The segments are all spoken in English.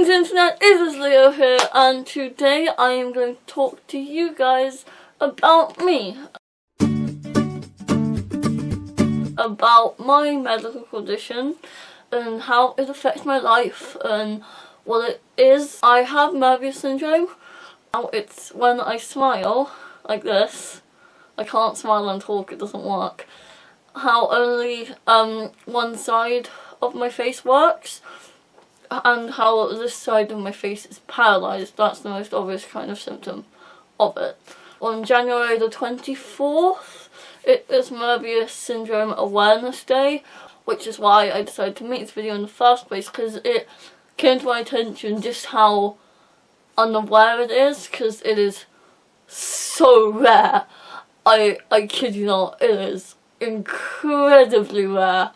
Greetings internet, it is Leo here, and today I am going to talk to you guys about me. About my medical condition and how it affects my life and what it is. I have Moebius Syndrome. Now it's when I smile like this. I can't smile and talk, it doesn't work. How only one side of my face works. And how this side of my face is paralysed. That's the most obvious kind of symptom of it. On January the 24th, it is Moebius Syndrome Awareness Day, which is why I decided to make this video in the first place, because it came to my attention just how unaware it is, because it is so rare. I kid you not, it is incredibly rare.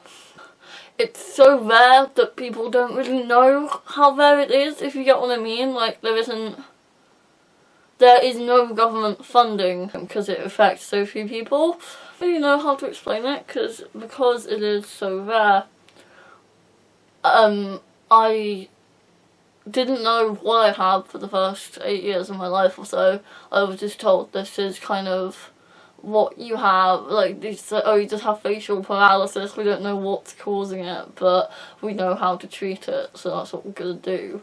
It's so rare that people don't really know how rare it is, if you get what I mean. Like, there is no government funding because it affects so few people. I don't really know how to explain it because it is so rare. I didn't know what I had for the first 8 years of my life or so. I was just told this is kind of what you have, like, oh, you just have facial paralysis, we don't know what's causing it, but we know how to treat it, so that's what we're gonna do,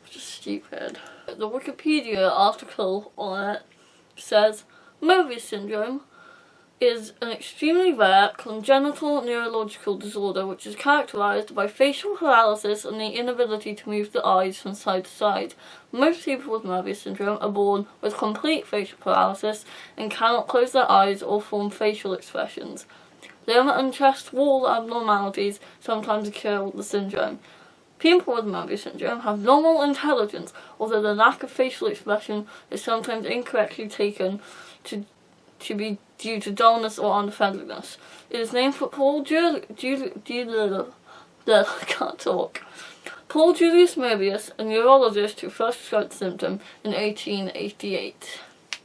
which is stupid. The Wikipedia article on it says, Moebius Syndrome is an extremely rare congenital neurological disorder which is characterized by facial paralysis and the inability to move the eyes from side to side. Most people with Moebius syndrome are born with complete facial paralysis and cannot close their eyes or form facial expressions. Limb and chest wall abnormalities sometimes occur with the syndrome. People with Moebius syndrome have normal intelligence, although the lack of facial expression is sometimes incorrectly taken to be due to dullness or unfriendliness. It is named for Paul Julius Moebius, a neurologist who first described the symptom in 1888.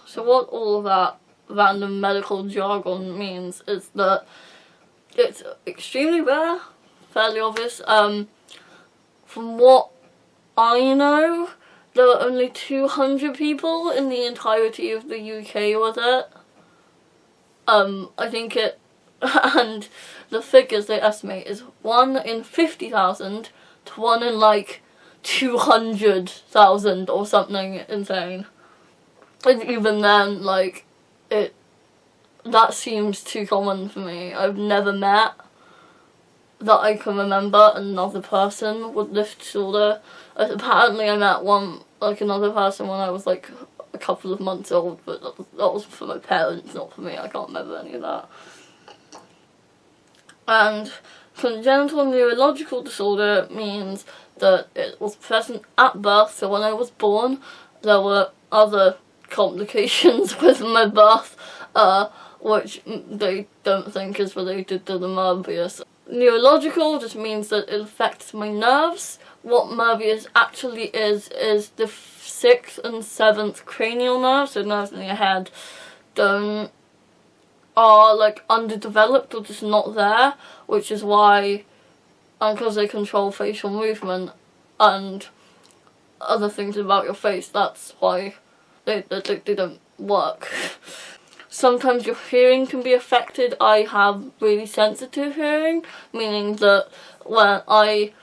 So what all of that random medical jargon means is that it's extremely rare, fairly obvious. From what I know, there are only 200 people in the entirety of the UK with it. I think it, and the figures they estimate is 1 in 50,000 to 1 in like 200,000 or something insane. And even then, like, that seems too common for me. I've never met, that I can remember, another person with this disorder. Apparently I met another person when I was like a couple of months old, but that was for my parents, not for me. I can't remember any of that. And congenital neurological disorder means that it was present at birth, so when I was born there were other complications with my birth, which they don't think is related to the Moebius. Neurological just means that it affects my nerves. What Moebius actually is the 6th and 7th cranial nerves, so nerves in your head, are like underdeveloped or just not there, which is why, and because they control facial movement and other things about your face, that's why they don't work. Sometimes your hearing can be affected. I have really sensitive hearing, meaning that when I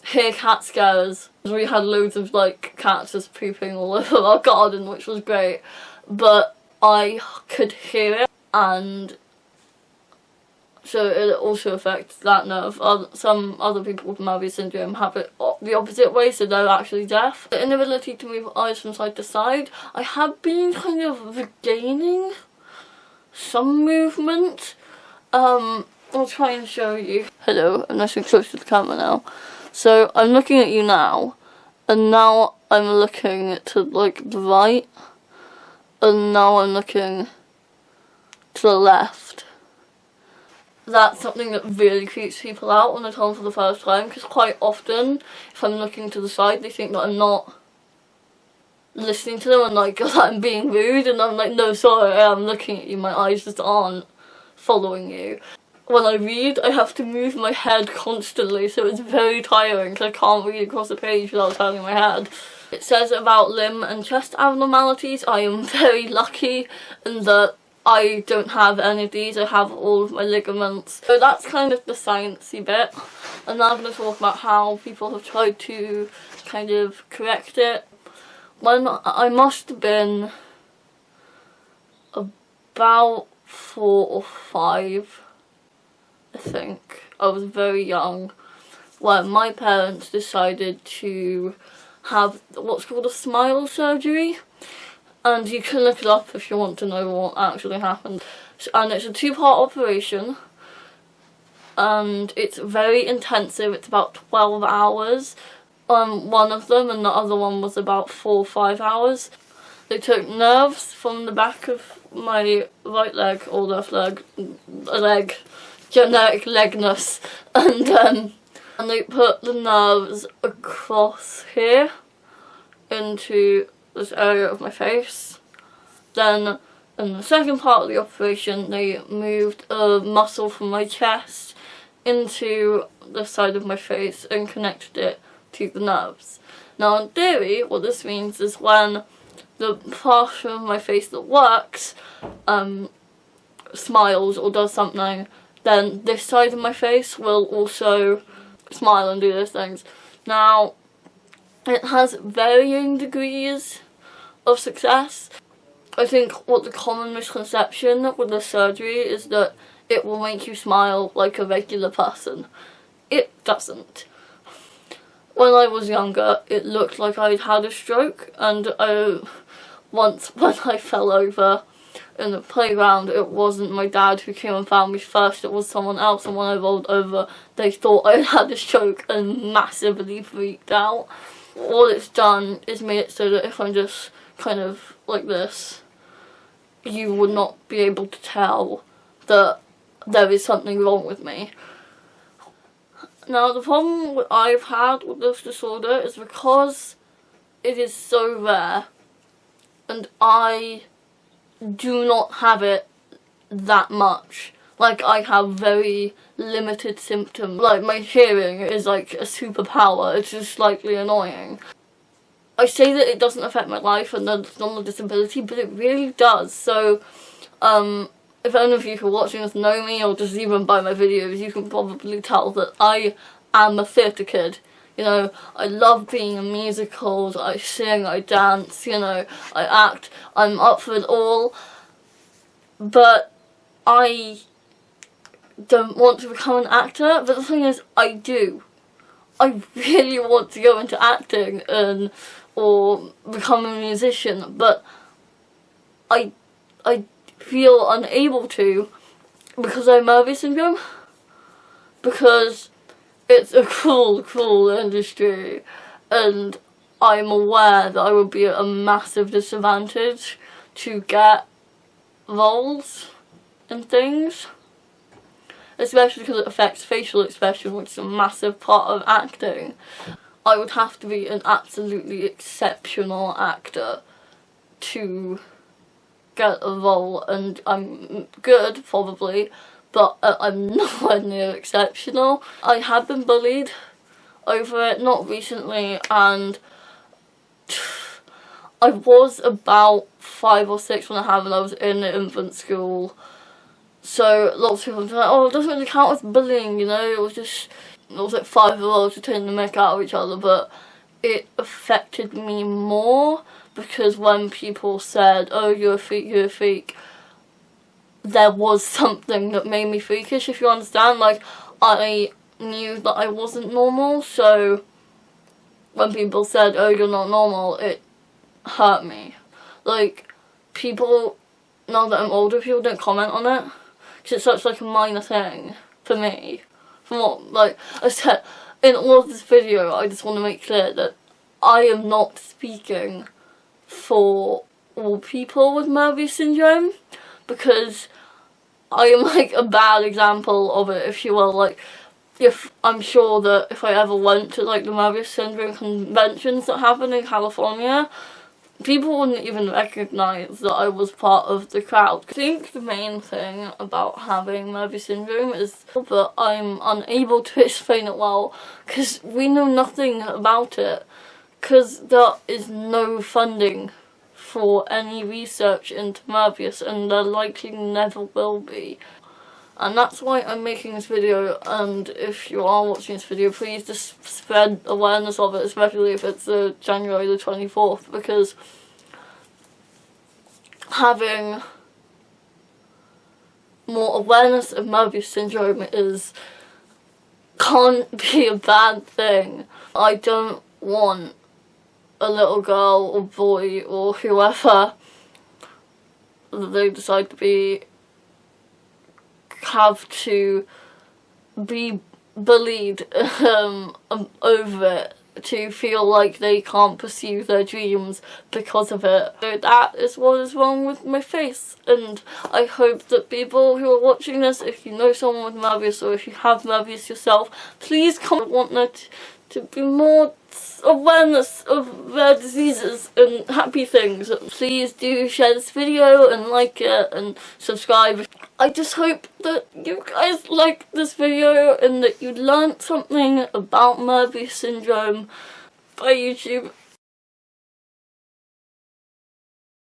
hear cat scares, we had loads of like cats just pooping all over our garden, which was great, but I could hear it, and so it also affects that nerve. Some other people with Moebius syndrome have it the opposite way, so they're actually deaf. The inability to move eyes from side to side, I have been kind of regaining some movement. I'll try and show you. Hello, I'm nice and close to the camera now. So I'm looking at you now, and now I'm looking to like the right, and now I'm looking to the left. That's something that really creeps people out when I tell them for the first time, because quite often if I'm looking to the side they think that I'm not listening to them and like that I'm being rude, and I'm like, no, sorry, I'm looking at you, my eyes just aren't following you. when I read, I have to move my head constantly, so it's very tiring because I can't read across the page without turning my head. It says about limb and chest abnormalities. I am very lucky in that I don't have any of these. I have all of my ligaments. So that's kind of the sciencey bit. And now I'm going to talk about how people have tried to kind of correct it. When I must have been about 4 or 5, I think. I was very young when my parents decided to have what's called a smile surgery. And you can look it up if you want to know what actually happened. And it's a 2-part operation. And it's very intensive. It's about 12 hours on one of them, and the other one was about 4 or 5 hours. They took nerves from the back of my right leg or left leg, genetic legness, and they put the nerves across here into this area of my face. Then in the second part of the operation, they moved a muscle from my chest into the side of my face and connected it to the nerves. Now in theory, what this means is when the part of my face that works smiles or does something, then this side of my face will also smile and do those things. Now, it has varying degrees of success. I think what the common misconception with this surgery is that it will make you smile like a regular person. It doesn't. When I was younger, it looked like I'd had a stroke, and once when I fell over in the playground, it wasn't my dad who came and found me first, it was someone else, and when I rolled over, they thought I had a stroke and massively freaked out. All it's done is made it so that if I'm just kind of like this, you would not be able to tell that there is something wrong with me. Now, the problem I've had with this disorder is because it is so rare, and I do not have it that much. Like, I have very limited symptoms. Like, my hearing is like a superpower. It's just slightly annoying. I say that it doesn't affect my life and that it's not a disability, but it really does. So, if any of you who are watching this know me, or just even by my videos, you can probably tell that I am a theatre kid. You know, I love being in musicals, I sing, I dance, you know, I act, I'm up for it all. But I don't want to become an actor, but the thing is, I do. I really want to go into acting or become a musician, but I feel unable to because I have Moebius Syndrome. Because it's a cruel industry, and I'm aware that I would be at a massive disadvantage to get roles and things. Especially because it affects facial expression, which is a massive part of acting. I would have to be an absolutely exceptional actor to get a role, and I'm good, probably, but I'm nowhere near exceptional. I have been bullied over it, not recently, and I was about 5 or 6 when I was in infant school. So lots of people were like, oh, it doesn't really count as bullying, you know, it was like 5-year-olds taking the mick out of each other, but it affected me more because when people said, oh, you're a freak, there was something that made me freakish, if you understand. Like, I knew that I wasn't normal, so when people said, oh, you're not normal, it hurt me. Like, people, now that I'm older, people don't comment on it. Because it's such like a minor thing for me. From what, like I said, in all of this video, I just want to make clear that I am not speaking for all people with Moebius Syndrome. Because I am like a bad example of it, if you will. Like, if I'm sure that if I ever went to like the Moebius Syndrome conventions that happen in California, people wouldn't even recognise that I was part of the crowd. I think the main thing about having Moebius Syndrome is that I'm unable to explain it well, because we know nothing about it, because there is no funding for any research into Moebius, and there likely never will be. And that's why I'm making this video, and if you are watching this video, please just spread awareness of it, especially if it's January the 24th, because having more awareness of Moebius Syndrome can't be a bad thing. I don't want a little girl or boy or whoever they decide to be have to be bullied over it, to feel like they can't pursue their dreams because of it. So that is what is wrong with my face, and I hope that people who are watching this, if you know someone with Moebius or if you have Moebius yourself, please comment. I want there to be more awareness of rare diseases and happy things. Please do share this video and like it and subscribe. I just hope that you guys like this video and that you learned something about Moebius Syndrome. Bye YouTube.